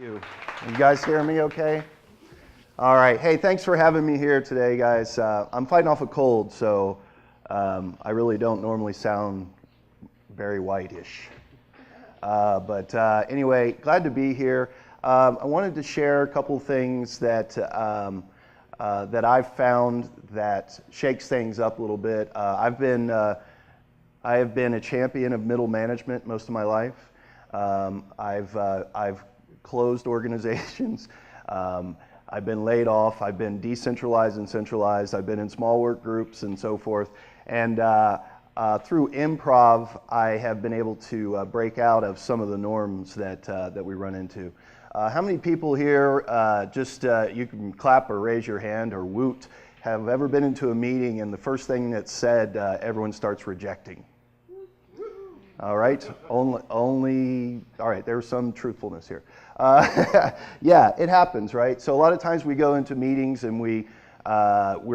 You guys hear me okay? All right. Hey, thanks for having me here today, guys. I'm fighting off a cold, so I really don't normally sound very whitish. But anyway, glad to be here. I wanted to share a couple things that that I've found that shakes things up a little bit. I have been a champion of middle management most of my life. I've closed organizations. I've been laid off. I've been decentralized and centralized. I've been in small work groups and so forth. And through improv, I have been able to break out of some of the norms that we run into. How many people here, you can clap or raise your hand or woot, have ever been into a meeting and the first thing that's said, everyone starts rejecting? All right, only, all right, there's some truthfulness here. Yeah, it happens, right? So a lot of times we go into meetings and we have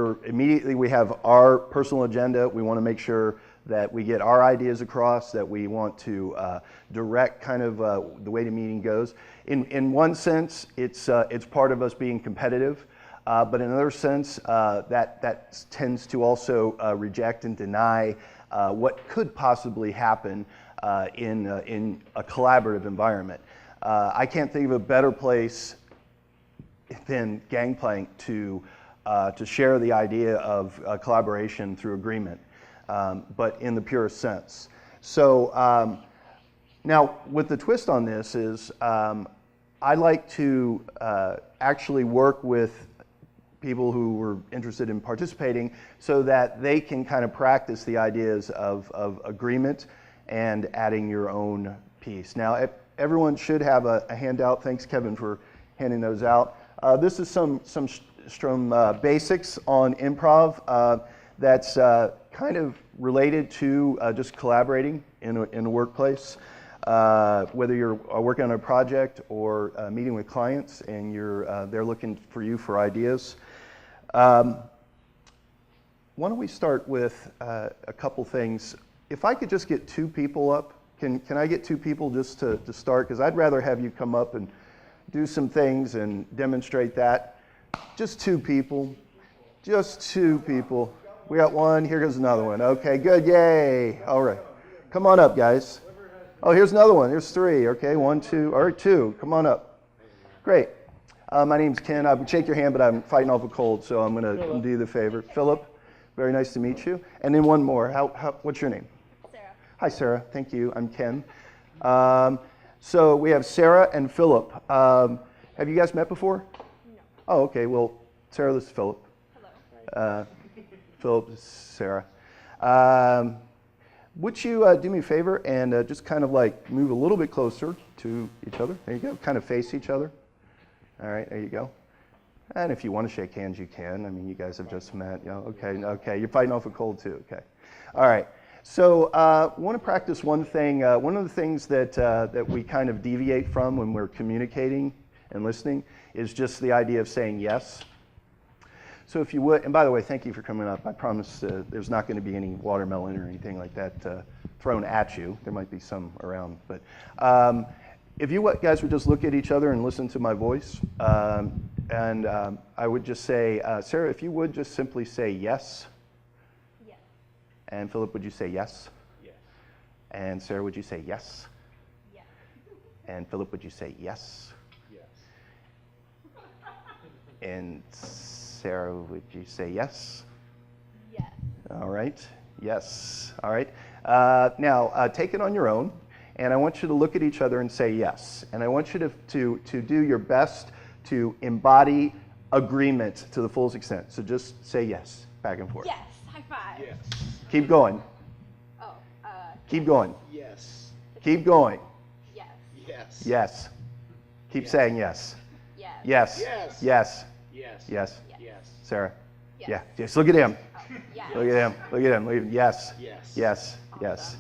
our personal agenda. We want to make sure that we get our ideas across, that we want to direct kind of the way the meeting goes. In one sense, it's part of us being competitive, but in another sense, that tends to also reject and deny what could possibly happen in a collaborative environment. I can't think of a better place than Gangplank to share the idea of collaboration through agreement, but in the purest sense. So now, with the twist on this is, I like to actually work with people who were interested in participating so that they can kind of practice the ideas of agreement and adding your own piece. Now, everyone should have a handout. Thanks, Kevin, for handing those out. This is some basics on improv that's kind of related to just collaborating in a workplace. Whether you're working on a project or meeting with clients and they're looking for you for ideas. Why don't we start with a couple things. If I could just get two people up, can I get two people just to start? Because I'd rather have you come up and do some things and demonstrate that. Just two people. Just two people. We got one. Here goes another one. Okay, good. Yay. All right. Come on up, guys. Oh, here's another one. Here's three. Okay, one, two. All right, two. Come on up. Great. My name's Ken. I would shake your hand, but I'm fighting off a cold, so I'm going to do you the favor. Philip, very nice to meet you. And then one more. What's your name? Sarah. Hi, Sarah. Thank you. I'm Ken. So we have Sarah and Philip. Have you guys met before? No. Oh, okay. Well, Sarah, this is Philip. Hello. Philip, this is Sarah. Would you do me a favor and just kind of like move a little bit closer to each other? There you go. Kind of face each other. All right, there you go. And if you want to shake hands, you can. I mean, you guys have just met. You know, okay. You're fighting off a cold too. Okay. All right. So I want to practice one thing. One of the things that we kind of deviate from when we're communicating and listening is just the idea of saying yes. So if you would, and by the way, thank you for coming up. I promise there's not going to be any watermelon or anything like that thrown at you. There might be some around, but if you guys would just look at each other and listen to my voice, and I would just say, Sarah, if you would just simply say yes. Yes. And Philip, would you say yes? Yes. And Sarah, would you say yes? Yes. And Philip, would you say yes? Yes. And Sarah, would you say yes? Yes. All right. Yes. All right. Now, take it on your own, and I want you to look at each other and say yes. And I want you to do your best to embody agreement to the fullest extent. So just say yes, back and forth. Yes. High five. Yes. Keep going. Oh. Keep going. Yes. Keep going. Yes. Yes. Yes. Keep Yes. saying yes. Yes. Yes. Yes. Yes. Yes. Yes. Yes. Sarah? Yes. Yeah. Just look at him. Oh. Yes. Look at him. Look at him. Look at him. Yes. Yes. Yes. Yes.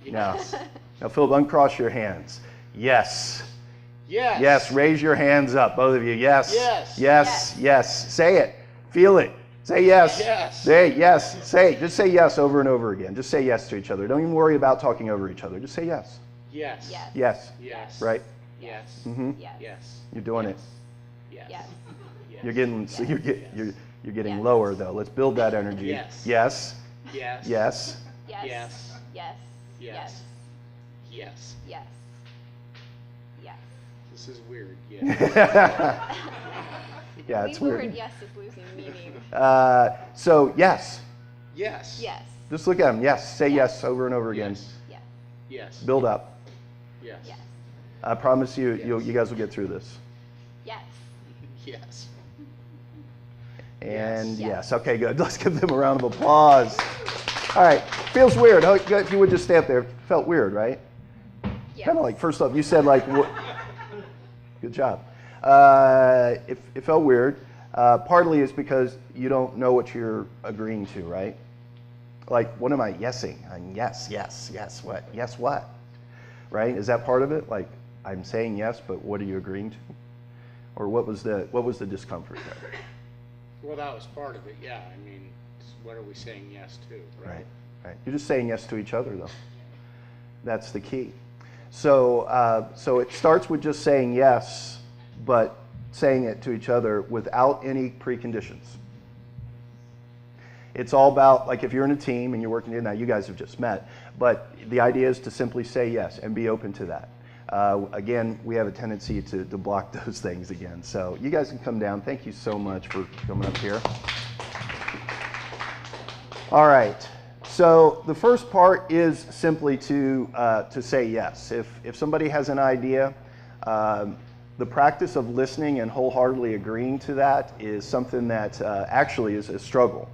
Yes. Now, Philip, uncross your hands. Yes. Yes. Yes. Raise your hands up, both of you. Yes. Yes. Yes. Yes. Say it. Feel it. Say yes. Yes. Say yes. Say. Just say yes over and over again. Just say yes to each other. Don't even worry about talking over each other. Just say yes. Yes. Yes. Yes. Yes. Right. Yes. Yes. Yes. You're doing it. Yes. Yes. Yes. You're getting Yes. you're getting Yes. lower though. Let's build that energy. Yes. Yes. Yes. Yes. Yes. Yes. Yes. Yes. Yes. Yes. Yes. This is weird. Yes. Yeah, it's The word weird. yes is losing meaning. So yes. Yes. Yes. Just look at them. Yes. Say Yes. yes over and over again. Yes. Yes. Yes. Build up. Yes. Yes. I promise you, Yes. you guys will get through this. Yes. Yes. And Yes. yes. Okay, good. Let's give them a round of applause. All right. Feels weird. Oh, if you would just stay up there. It felt weird, right? Yes. Kind of like, first off, you said like, good job. It felt weird. Partly it's because you don't know what you're agreeing to, right? Like, what am I yesing? I'm yes, what? Yes, what? Right? Is that part of it? Like, I'm saying yes, but what are you agreeing to? Or what was the discomfort there? Well, that was part of it. Yeah. I mean, what are we saying yes to? Right, right. You're just saying yes to each other, though. That's the key. So, so it starts with just saying yes, but saying it to each other without any preconditions. It's all about, like if you're in a team and you're working in that, you guys have just met, but the idea is to simply say yes and be open to that. Again, we have a tendency to block those things again. So you guys can come down. Thank you so much for coming up here. All right. So the first part is simply to say yes. If somebody has an idea, the practice of listening and wholeheartedly agreeing to that is something that actually is a struggle.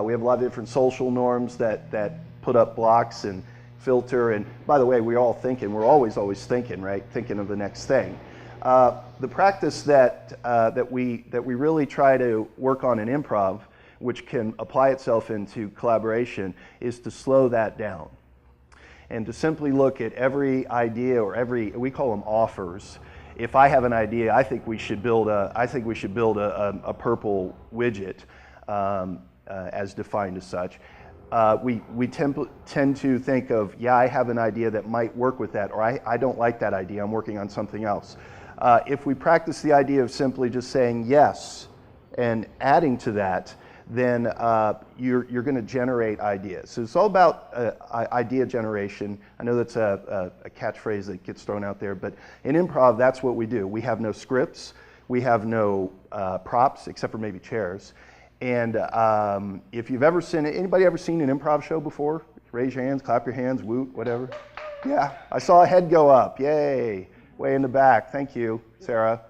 We have a lot of different social norms that put up blocks and filter. And by the way, we're always thinking, right? Thinking of the next thing. The practice that we really try to work on in improv, which can apply itself into collaboration, is to slow that down and to simply look at every idea or we call them offers. If I have an idea, I think we should build a purple widget as defined as such. We tend to think of, yeah, I have an idea that might work with that, or I don't like that idea, I'm working on something else. If we practice the idea of simply just saying yes and adding to that, then you're going to generate ideas. So it's all about idea generation. I know that's a catchphrase that gets thrown out there, but in improv, that's what we do. We have no scripts, we have no props, except for maybe chairs. And if you've anybody ever seen an improv show before? Raise your hands, clap your hands, woot, whatever. Yeah, I saw a head go up. Yay, way in the back. Thank you, Sarah.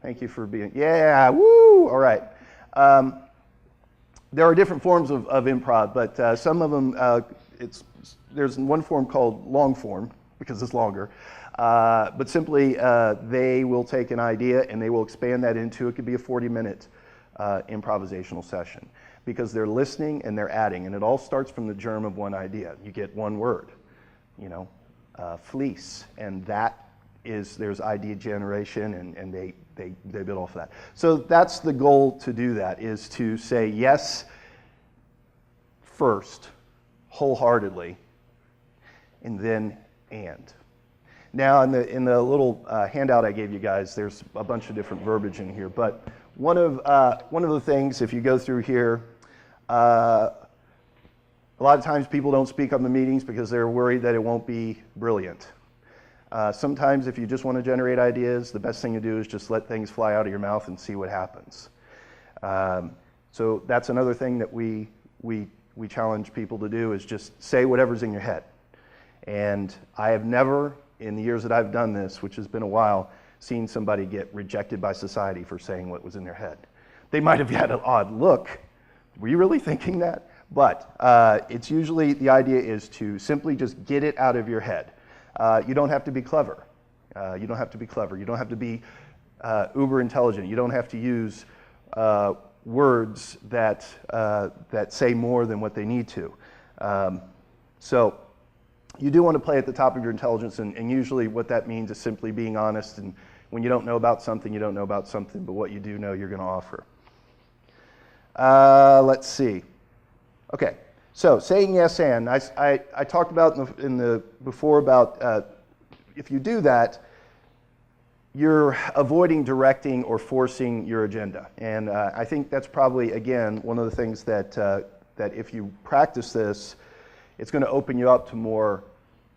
Thank you for being, yeah, woo, all right. There are different forms of improv, but some of them, there's one form called long form, because it's longer. But simply, they will take an idea and they will expand that into, it could be a 40-minute improvisational session, because they're listening and they're adding, and it all starts from the germ of one idea. You get one word, fleece, and there's idea generation, and they build off of that. So that's the goal, to do that, is to say yes first, wholeheartedly, and then and. Now in the little handout I gave you guys, there's a bunch of different verbiage in here, but one of the things, if you go through here, a lot of times people don't speak up in meetings because they're worried that it won't be brilliant. Sometimes if you just want to generate ideas, the best thing to do is just let things fly out of your mouth and see what happens. So that's another thing that we challenge people to do, is just say whatever's in your head. And I have never, in the years that I've done this, which has been a while, seen somebody get rejected by society for saying what was in their head. They might have had an odd look. Were you really thinking that? But it's usually, the idea is to simply just get it out of your head. You don't have to be clever. You don't have to be clever. You don't have to be uber intelligent. You don't have to use words that say more than what they need to. So you do want to play at the top of your intelligence, and usually what that means is simply being honest, and when you don't know about something, you don't know about something, but what you do know, you're going to offer. Let's see. Okay, so saying yes and. I talked about before about if you do that, you're avoiding directing or forcing your agenda. And I think that's probably, again, one of the things that, that if you practice this, it's going to open you up to more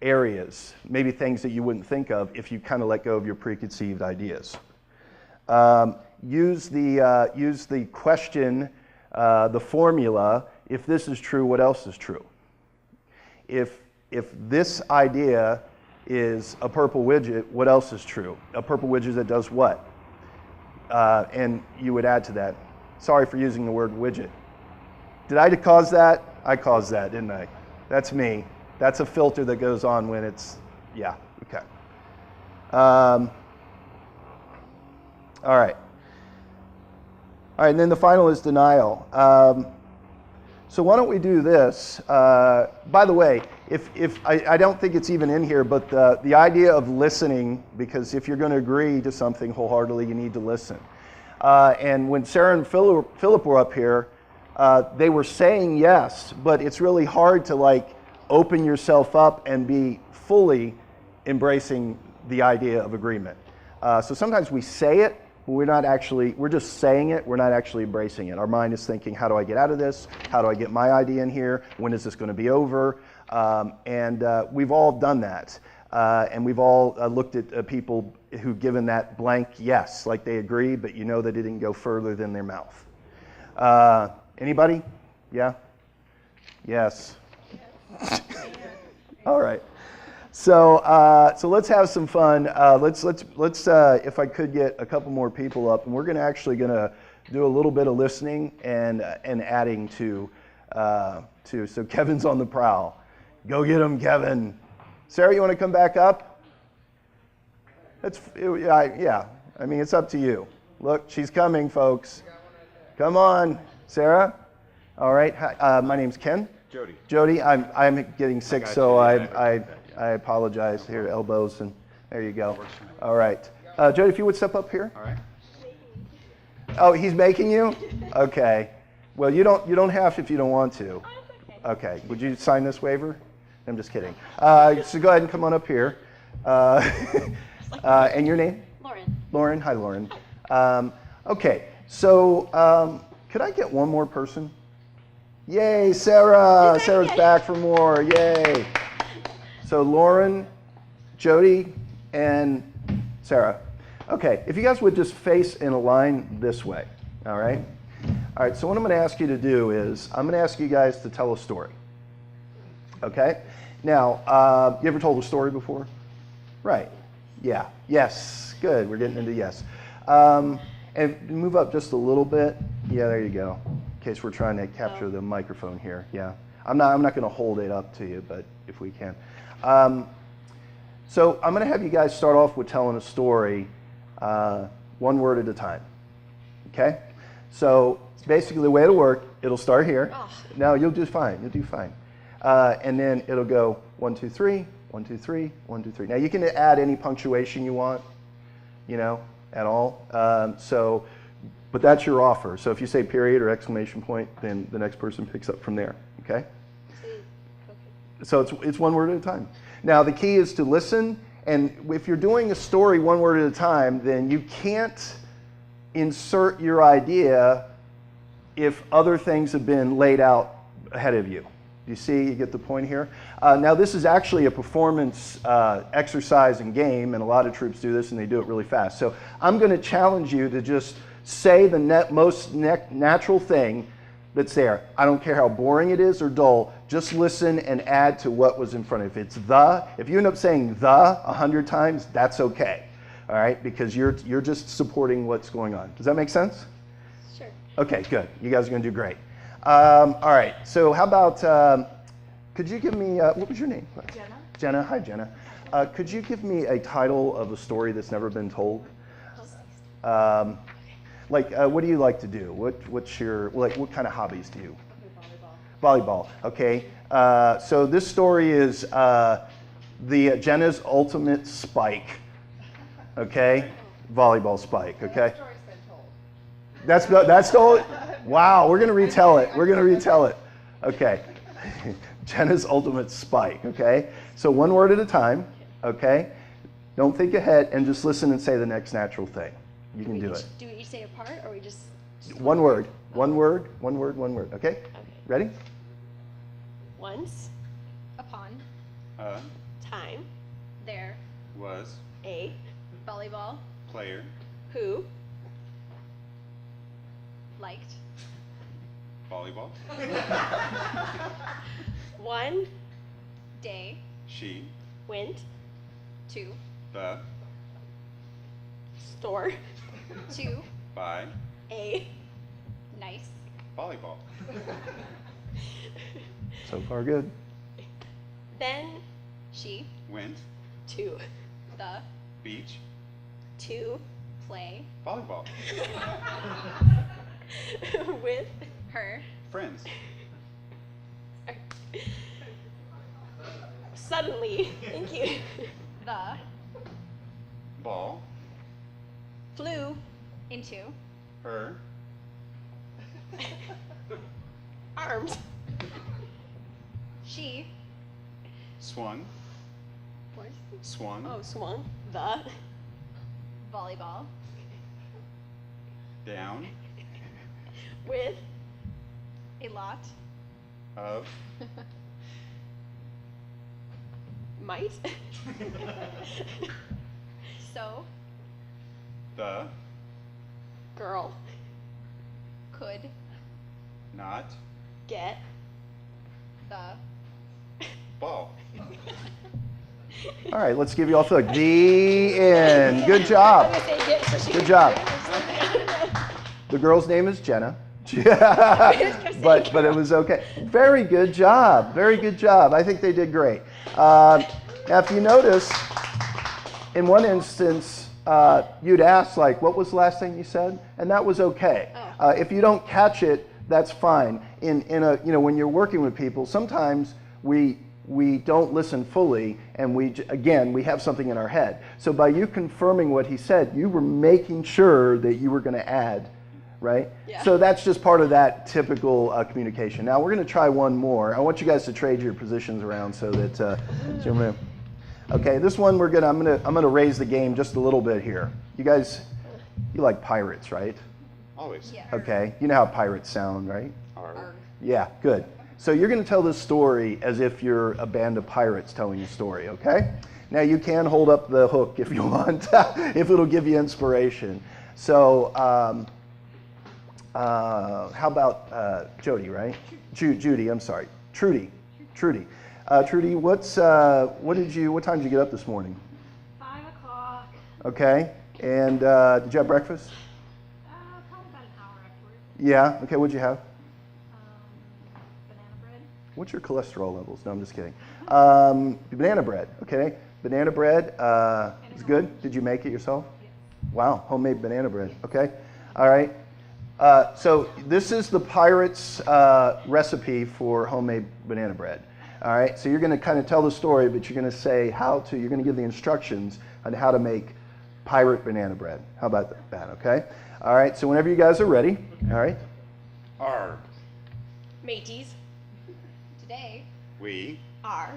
areas, maybe things that you wouldn't think of if you kind of let go of your preconceived ideas. Use the question, the formula, if this is true, what else is true? If this idea is a purple widget, what else is true? A purple widget that does what? And you would add to that. Sorry for using the word widget. Did I cause that? I caused that, didn't I? That's me. That's a filter that goes on when it's, yeah, okay. All right. All right, and then the final is denial. So why don't we do this? By the way, I don't think it's even in here, but the idea of listening, because if you're going to agree to something wholeheartedly, you need to listen. And when Sarah and Philip were up here, they were saying yes, but it's really hard to like open yourself up and be fully embracing the idea of agreement. So sometimes we say it, but we're just saying it, we're not actually embracing it. Our mind is thinking, how do I get out of this? How do I get my idea in here? When is this going to be over? And we've all done that. And we've all looked at people who've given that blank yes, like they agree, but you know that it didn't go further than their mouth. Anybody? Yeah? Yes. All right. So let's have some fun. Let's if I could get a couple more people up, and we're gonna do a little bit of listening and adding to. So Kevin's on the prowl. Go get him, Kevin. Sarah, you want to come back up? Yeah. I mean, it's up to you. Look, she's coming, folks. Come on, Sarah. All right. Hi, my name's Ken. Jody. I'm getting sick, so I apologize. Here, elbows, and there you go. All right. Jody, if you would step up here. All right. Oh, he's making you? Okay. Well, you don't have to if you don't want to. Oh, it's okay. Okay. Would you sign this waiver? I'm just kidding. So go ahead and come on up here. And your name? Lauren. Lauren. Hi, Lauren. Okay. So could I get one more person? Yay, Sarah! Sarah's back for more. Yay! So Lauren, Jody, and Sarah. Okay, if you guys would just face in a line this way, all right? All right, so what I'm going to ask you to do is, I'm going to ask you guys to tell a story. Okay? Now, you ever told a story before? Right. Yeah. Yes. Good. We're getting into yes. And move up just a little bit. Yeah, there you go. In case we're trying to capture the microphone here. Yeah. I'm not going to hold it up to you, but if we can. So I'm going to have you guys start off with telling a story one word at a time. Okay? So basically the way it'll work, it'll start here. Oh. No, you'll do fine. You'll do fine. And then it'll go 1, 2, 3, 1, 2, 3, 1, 2, 3. Now you can add any punctuation you want, at all. But that's your offer. So if you say period or exclamation point, then the next person picks up from there. Okay? So it's one word at a time. Now the key is to listen. And if you're doing a story one word at a time, then you can't insert your idea if other things have been laid out ahead of you. Do you see? You get the point here? Now this is actually a performance exercise and game, and a lot of troupes do this and they do it really fast. So I'm going to challenge you to just say the most natural thing that's there. I don't care how boring it is or dull, just listen and add to what was in front of you. If it's the, if you end up saying the 100 times, that's okay. All right, because you're just supporting what's going on. Does that make sense? Sure. Okay, good. You guys are going to do great. All right, so how about, could you give me, what was your name? Jenna. Jenna, hi Jenna. Could you give me a title of a story that's never been told? What do you like to do? What's your, what kind of hobbies do you? Volleyball. Okay, so this story is the Jenna's ultimate spike. Okay, volleyball spike. Okay. That's the whole, wow, we're going to retell it. We're going to retell it. Okay. Jenna's ultimate spike, okay? So one word at a time, okay? Don't think ahead and just listen and say the next natural thing. You can do it. Do we each say a part, or we just One word. One word. One word. One word. Okay? Okay. Ready? Once Upon. time There. Was a Volleyball. player who Liked. volleyball. one Day. She went To. the store To. by a Nice. volleyball. So far, good. then She. Went to The. beach to Play. volleyball. with Her. Friends. suddenly thank you The. Ball. flew Into. Her. arms She. Swung. what? Swung. Oh, swung the Volleyball. Down. with A lot. Of. might So. The. girl Could. Not. get The. Ball. All right, let's give you all the end. Good job. Good job. The girl's name is Jenna. but it was okay. Very good job. Very good job. I think they did great. Now, if you notice, in one instance, you'd ask, like, what was the last thing you said? And that was okay. If you don't catch it, that's fine. When you're working with people, sometimes we don't listen fully, and we have something in our head. So by you confirming what he said, you were making sure that you were going to add, right? Yeah. So that's just part of that typical communication. Now we're going to try one more. I want you guys to trade your positions around so that. Okay, this one I'm gonna raise the game just a little bit here. You guys, you like pirates, right? Always. Yeah. Okay, you know how pirates sound, right? Are. Yeah, good. So you're going to tell this story as if you're a band of pirates telling a story, okay? Now you can hold up the hook if you want, if it'll give you inspiration. So how about Jody, right? Judy, I'm sorry. Trudy. Trudy, what time did you get up this morning? 5 o'clock. Okay, and did you have breakfast? Probably about an hour afterwards. Yeah, okay, what'd you have? Banana bread. What's your cholesterol levels? No, I'm just kidding. Banana bread, okay. Banana bread is good. Did you make it yourself? Yes. Wow, homemade banana bread, okay. All right. So this is the pirate's recipe for homemade banana bread. All right, so you're going to kind of tell the story, but you're going to say you're going to give the instructions on how to make pirate banana bread. How about that, okay? All right, so whenever you guys are ready, all right. Are. mateys Today. We. are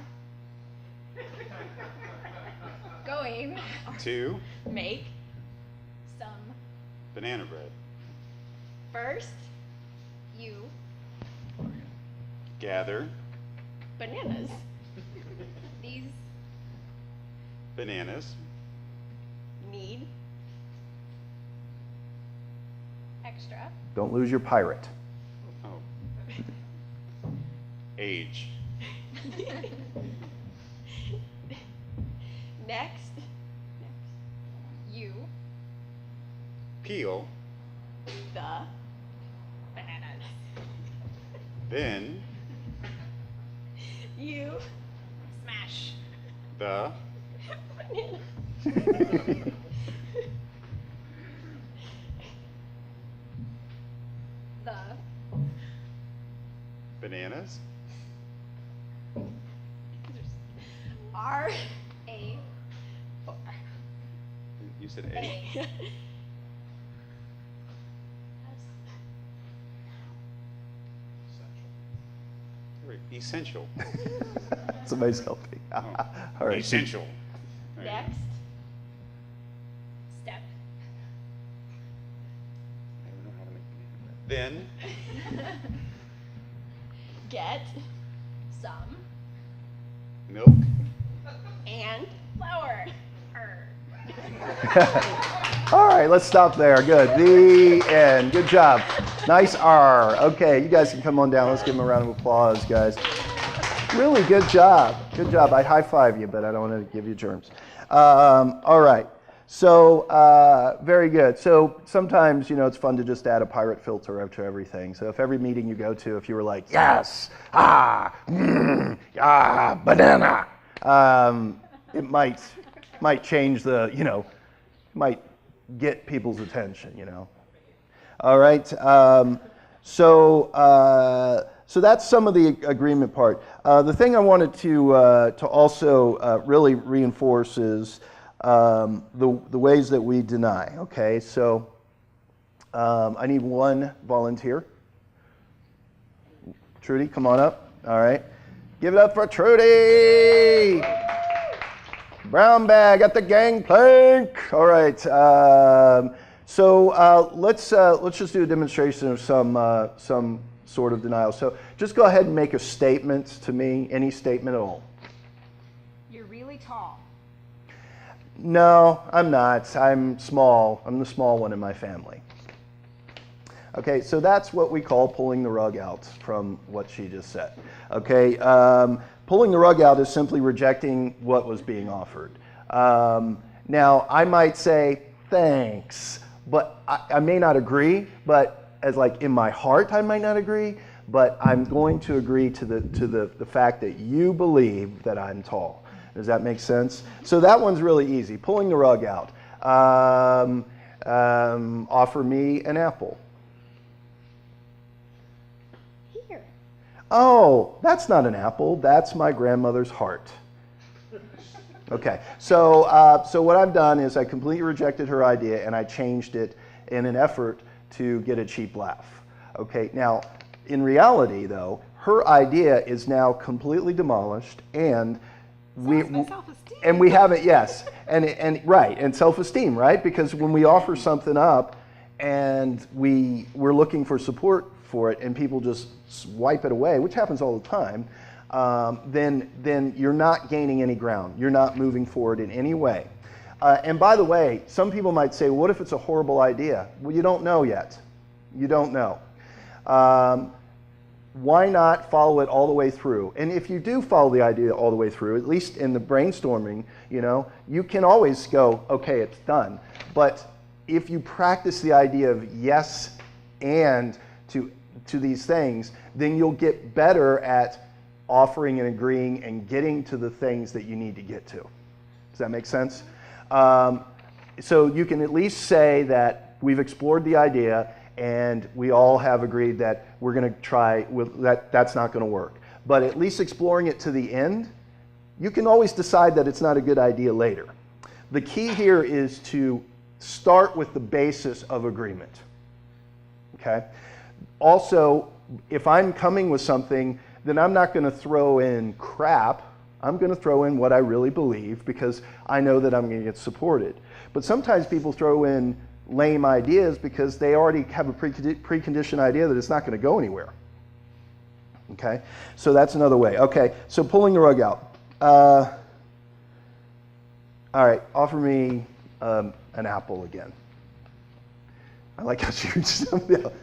Going. To. make Some. Banana bread. first You. Gather. bananas These. Bananas. need Extra. Don't lose your pirate. Oh. Age. next You. Peel. the Bananas. Then. you Smash. The. banana The. Bananas. are A. You said A. Essential. Somebody's helping. All right. Essential. next Then. Get. Some. Milk. And. Flour. All right, let's stop there. Good. The end. Good job. Nice R. Okay, you guys can come on down. Let's give them a round of applause, guys. Really good job. Good job. I'd high five you, but I don't want to give you germs. All right. So very good. So sometimes, it's fun to just add a pirate filter to everything. So if every meeting you go to, if you were like, yes, banana, it might change the, might get people's attention, All right. So that's some of the agreement part. The thing I wanted to also really reinforce is the ways that we deny. Okay, so I need one volunteer. Trudy, come on up. All right, give it up for Trudy. Brownbag at the Gangplank. All right. So let's just do a demonstration of some sort of denial. So just go ahead and make a statement to me, any statement at all. You're really tall. No, I'm not. I'm small. I'm the small one in my family. Okay, so that's what we call pulling the rug out from what she just said. Okay, pulling the rug out is simply rejecting what was being offered. Now, I might say, thanks, but I may not agree, but as like in my heart, I might not agree, but I'm going to agree to the fact that you believe that I'm tall. Does that make sense? So that one's really easy. Pulling the rug out. Offer me an apple. Here. Oh, that's not an apple. That's my grandmother's heart. Okay, so what I've done is I completely rejected her idea and I changed it in an effort to get a cheap laugh. Okay, now in reality though, her idea is now completely demolished and we haven't, yes, and right, and self-esteem, right? Because when we offer something up and we're looking for support for it and people just wipe it away, which happens all the time, then you're not gaining any ground. You're not moving forward in any way. And by the way, some people might say, what if it's a horrible idea? Well, you don't know yet. You don't know. Why not follow it all the way through? And if you do follow the idea all the way through, at least in the brainstorming, you can always go, okay, it's done. But if you practice the idea of yes and to these things, then you'll get better at offering and agreeing and getting to the things that you need to get to. Does that make sense? So you can at least say that we've explored the idea and we all have agreed that we're going to try, that's not going to work. But at least exploring it to the end, you can always decide that it's not a good idea later. The key here is to start with the basis of agreement. Okay? Also, if I'm coming with something, then I'm not going to throw in crap. I'm going to throw in what I really believe because I know that I'm going to get supported. But sometimes people throw in lame ideas because they already have a preconditioned idea that it's not going to go anywhere. Okay, so that's another way. Okay, so pulling the rug out. All right, offer me an apple again. I like how she reached something else.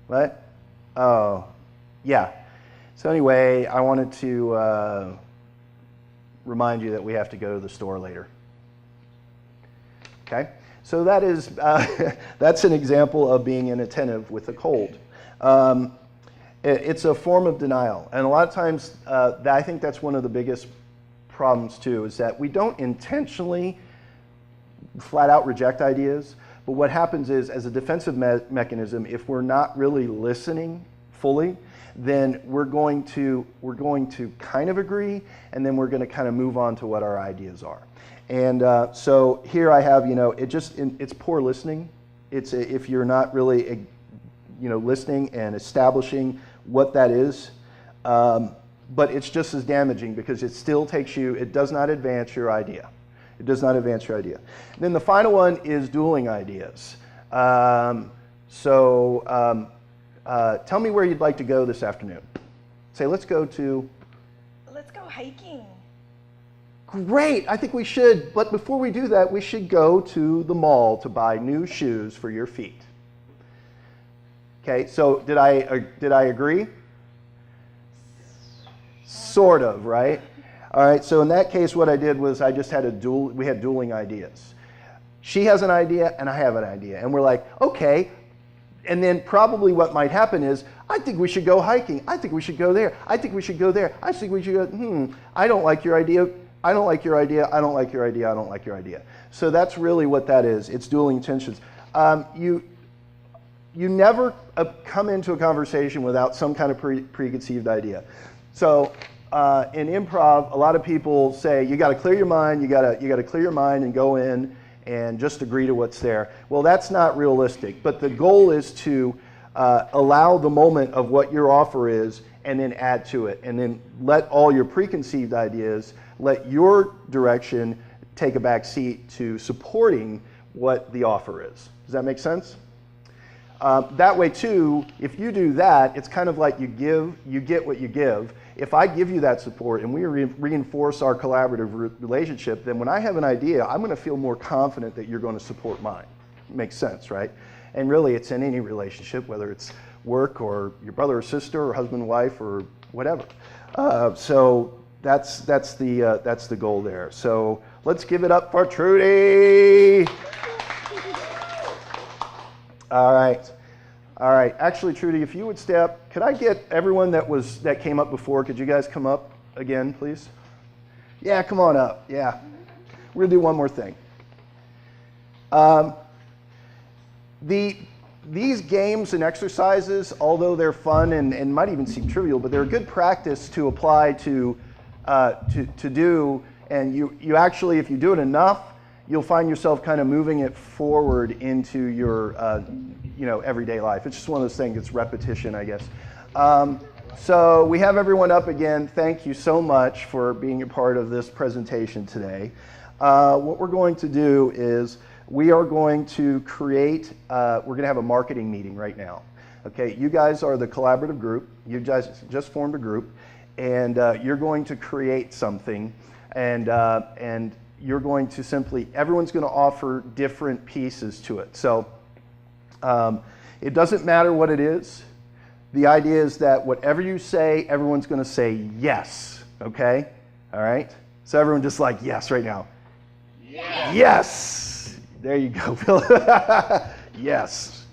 What? Oh, yeah. So anyway, I wanted to remind you that we have to go to the store later. Okay? So that is, that's an example of being inattentive with a cold. It's a form of denial. And a lot of times, I think that's one of the biggest problems too, is that we don't intentionally flat out reject ideas. But what happens is, as a defensive mechanism, if we're not really listening fully, then we're going to kind of agree, and then we're going to kind of move on to what our ideas are. And so here I have, it's poor listening. If you're not really, listening and establishing what that is, but it's just as damaging because it still takes you, it does not advance your idea. It does not advance your idea. Then the final one is dueling ideas. So tell me where you'd like to go this afternoon. Say, let's go to... Let's go hiking. Great, I think we should. But before we do that, we should go to the mall to buy new shoes for your feet. Okay, so did I agree? Sort of, right? All right, so in that case, what I did was I just had we had dueling ideas. She has an idea and I have an idea. And we're like, okay. And then probably what might happen is, I think we should go hiking. I think we should go there. I think we should go there. I think we should go, I don't like your idea. I don't like your idea. I don't like your idea. I don't like your idea. So that's really what that is. It's dueling tensions. You never come into a conversation without some kind of preconceived idea. So in improv, a lot of people say you got to clear your mind. You got to clear your mind and go in and just agree to what's there. Well, that's not realistic. But the goal is to allow the moment of what your offer is, and then add to it, and then let all your preconceived ideas, let your direction take a back seat to supporting what the offer is. Does that make sense? That way too, if you do that, it's kind of like you get what you give. If I give you that support and we reinforce our collaborative relationship, then when I have an idea, I'm going to feel more confident that you're going to support mine. Makes sense, right? And really, it's in any relationship, whether it's work or your brother or sister or husband, wife, or whatever. So that's the goal there. So let's give it up for Trudy. All right. Actually, Trudy, if you would step, could I get everyone that came up before? Could you guys come up again, please? Yeah, come on up. Yeah, we're gonna do one more thing. These games and exercises, although they're fun and might even seem trivial, but they're a good practice to apply to do. And you actually, if you do it enough, you'll find yourself kind of moving it forward into your everyday life. It's just one of those things. It's repetition, I guess. So we have everyone up again. Thank you so much for being a part of this presentation today. What we're going to do is we are going to create, we're going to have a marketing meeting right now. Okay, you guys are the collaborative group. You guys just formed a group, and you're going to create something, and you're going to simply, everyone's going to offer different pieces to it. So it doesn't matter what it is. The idea is that whatever you say, everyone's going to say yes. Okay? All right? So everyone just like yes right now. Yes. Yes. There you go, Phil. Yes.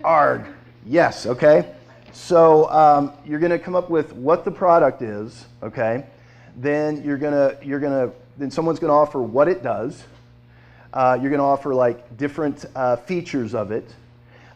Arg. Yes. Okay. So you're going to come up with what the product is. Okay. Then then someone's going to offer what it does. You're going to offer like different features of it.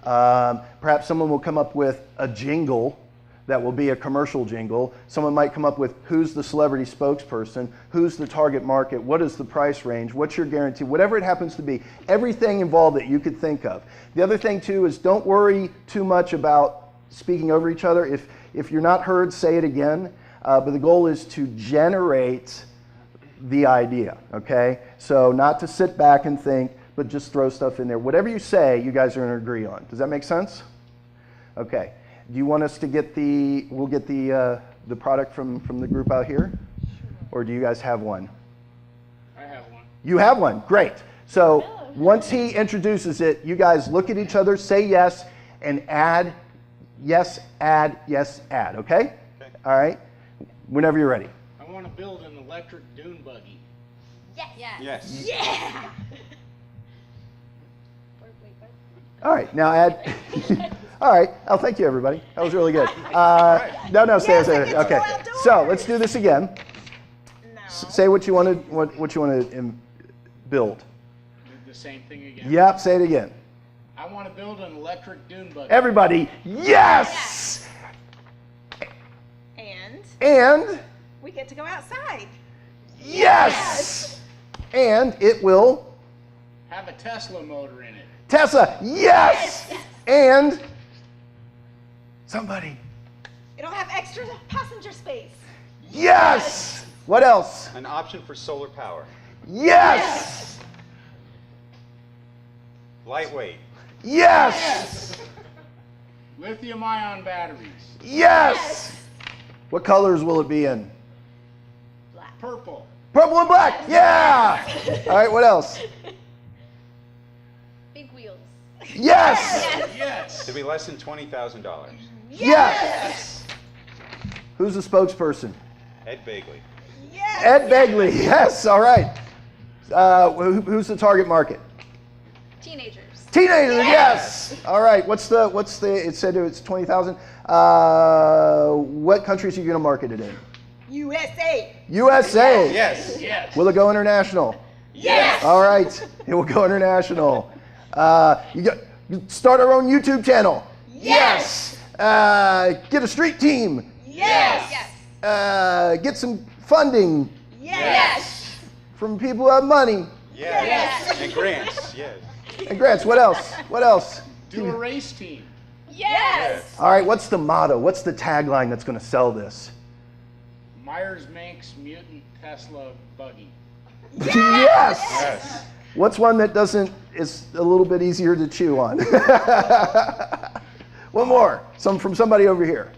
Perhaps someone will come up with a jingle that will be a commercial jingle. Someone might come up with who's the celebrity spokesperson, who's the target market, what is the price range, what's your guarantee, whatever it happens to be. Everything involved that you could think of. The other thing too is don't worry too much about speaking over each other. If you're not heard, say it again. But the goal is to generate the idea, okay? So not to sit back and think, but just throw stuff in there. Whatever you say, you guys are going to agree on. Does that make sense? Okay. Do you want us to get we'll get the product from the group out here? Or do you guys have one? I have one. You have one, great. So once he introduces it, you guys look at each other, say yes, and add, yes, add, yes, add, okay? All right, whenever you're ready. I want to build an electric dune buggy. Yes. Yeah! All right, now add. All right, oh, thank you, everybody. That was really good. No, stay. Yes, I get to Okay, go outdoors. so let's do this again. No. Say what you want to build. The same thing again. Yep, say it again. I want to build an electric dune buggy. Everybody, yes! And We get to go outside. yes! And it will, Have a Tesla motor in it. Tessa, yes! And somebody, It'll have extra passenger space. yes! What else? An option for solar power. Yes! Lightweight. Yes! Lithium-ion batteries. Yes! What colors will it be in? Purple. Purple and black, yeah! All right, what else? Big wheels. Yes! Yes. To be less than $20,000. Yes! Who's the spokesperson? Ed Bagley. Ed Begley, yes, all right. Who's the target market? Teenagers. Teenagers, yes! All right, what's the, it said it's 20,000. What countries are you gonna market it in? USA. USA. Yes. Yes. Will it go international? Yes. All right, it will go international. You start our own YouTube channel. Yes. Get a street team. Yes. Yes. Get some funding Yes. from people who have money Yes. And grants. Yes. and grants. What else? What else? Do a race team. Yes. All right, what's the motto? What's the tagline that's going to sell this? Myers-Manx mutant Tesla buggy. Yes. Yes. What's one that doesn't, is a little bit easier to chew on? One more. From somebody over here.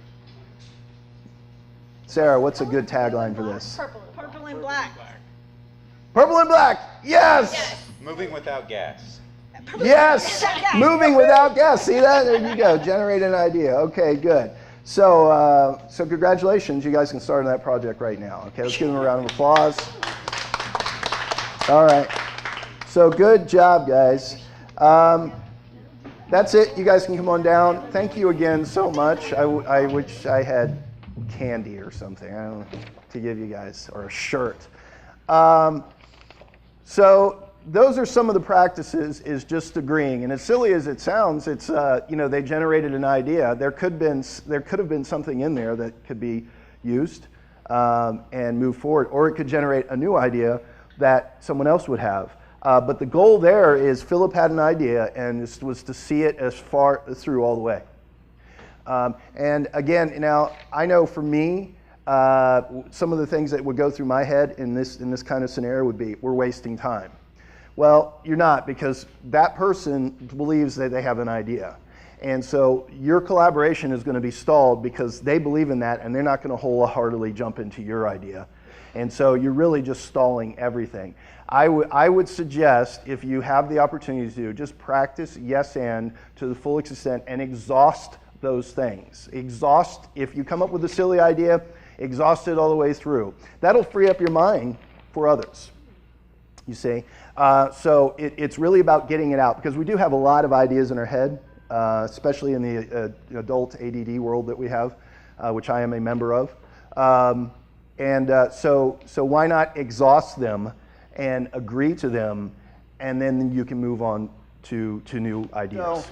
Sarah, what's a good tagline for this? Purple. Purple and black. Purple and black. Yes. Moving without gas. Yes. Moving without gas. See that? There you go. Generate an idea. Okay, good. So, so congratulations. You guys can start on that project right now. Okay, let's give them a round of applause. All right. So good job, guys. That's it. You guys can come on down. Thank you again so much. I wish I had candy or something, I don't know, to give you guys, or a shirt. So those are some of the practices, is just agreeing. And as silly as it sounds, it's, you know, they generated an idea. There could have been something in there that could be used and move forward, or it could generate a new idea that someone else would have. But the goal there is Philip had an idea, and this was to see it as far through all the way. And again, now I know for me, some of the things that would go through my head in this kind of scenario would be, we're wasting time. Well, you're not, because that person believes that they have an idea. And so your collaboration is going to be stalled because they believe in that, and they're not going to wholeheartedly jump into your idea. And so you're really just stalling everything. I would suggest, if you have the opportunity to, just practice yes and to the full extent and exhaust those things. Exhaust, if you come up with a silly idea, exhaust it all the way through. That'll free up your mind for others, you see. So it's really about getting it out, because we do have a lot of ideas in our head, especially in the adult ADD world that we have, which I am a member of. So why not exhaust them and agree to them, and then you can move on to new ideas.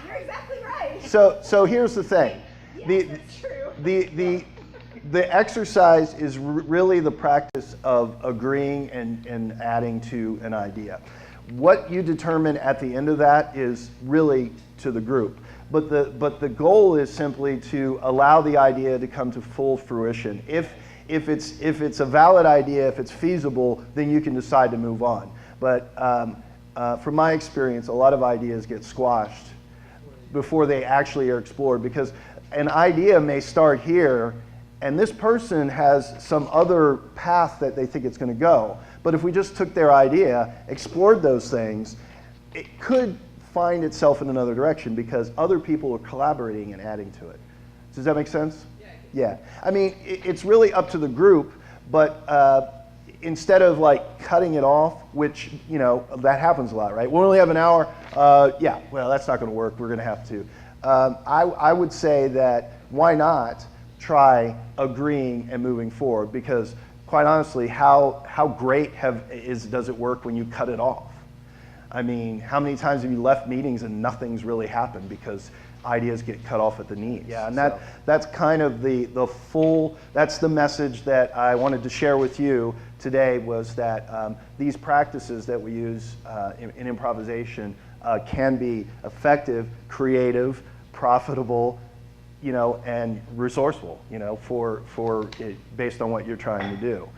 You're exactly right. So here's the thing. That's true. The exercise is really the practice of agreeing and adding to an idea. What you determine at the end of that is really to the group. But the goal is simply to allow the idea to come to full fruition. If it's a valid idea, if it's feasible, then you can decide to move on. But from my experience, a lot of ideas get squashed before they actually are explored, because an idea may start here, and this person has some other path that they think it's going to go. But if we just took their idea, explored those things, it could find itself in another direction because other people are collaborating and adding to it. Does that make sense? Yeah. I mean, it's really up to the group, but instead of like cutting it off, which, you know, that happens a lot, right? We only have an hour. Yeah, well, that's not going to work. We're going to have to. I would say that why not try agreeing and moving forward, because quite honestly, how great does it work when you cut it off? I mean, how many times have you left meetings and nothing's really happened because ideas get cut off at the knees? Yeah, and that's kind of that's the message that I wanted to share with you today, was that these practices that we use in improvisation can be effective, creative, profitable, you know, and resourceful, you know, based on what you're trying to do.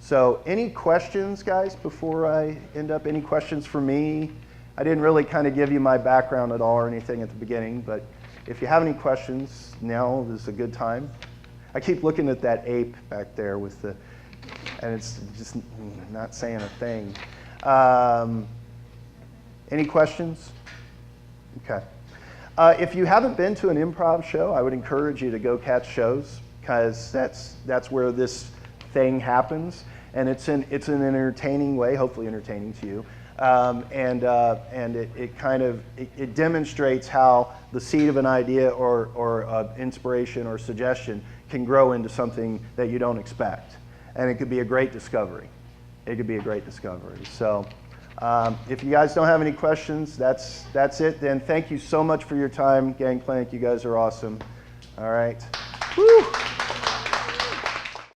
So any questions, guys, before I end up? Any questions for me? I didn't really kind of give you my background at all or anything at the beginning, but if you have any questions, now is a good time. I keep looking at that ape back there with the, and it's just not saying a thing. Any questions? Okay. If you haven't been to an improv show, I would encourage you to go catch shows, because that's where this thing happens, and it's an entertaining way, hopefully entertaining to you, and it demonstrates how the seed of an idea or inspiration or suggestion can grow into something that you don't expect, and it could be a great discovery. It could be a great discovery. So. If you guys don't have any questions, that's it. Then thank you so much for your time, Gangplank. You guys are awesome. All right. Woo!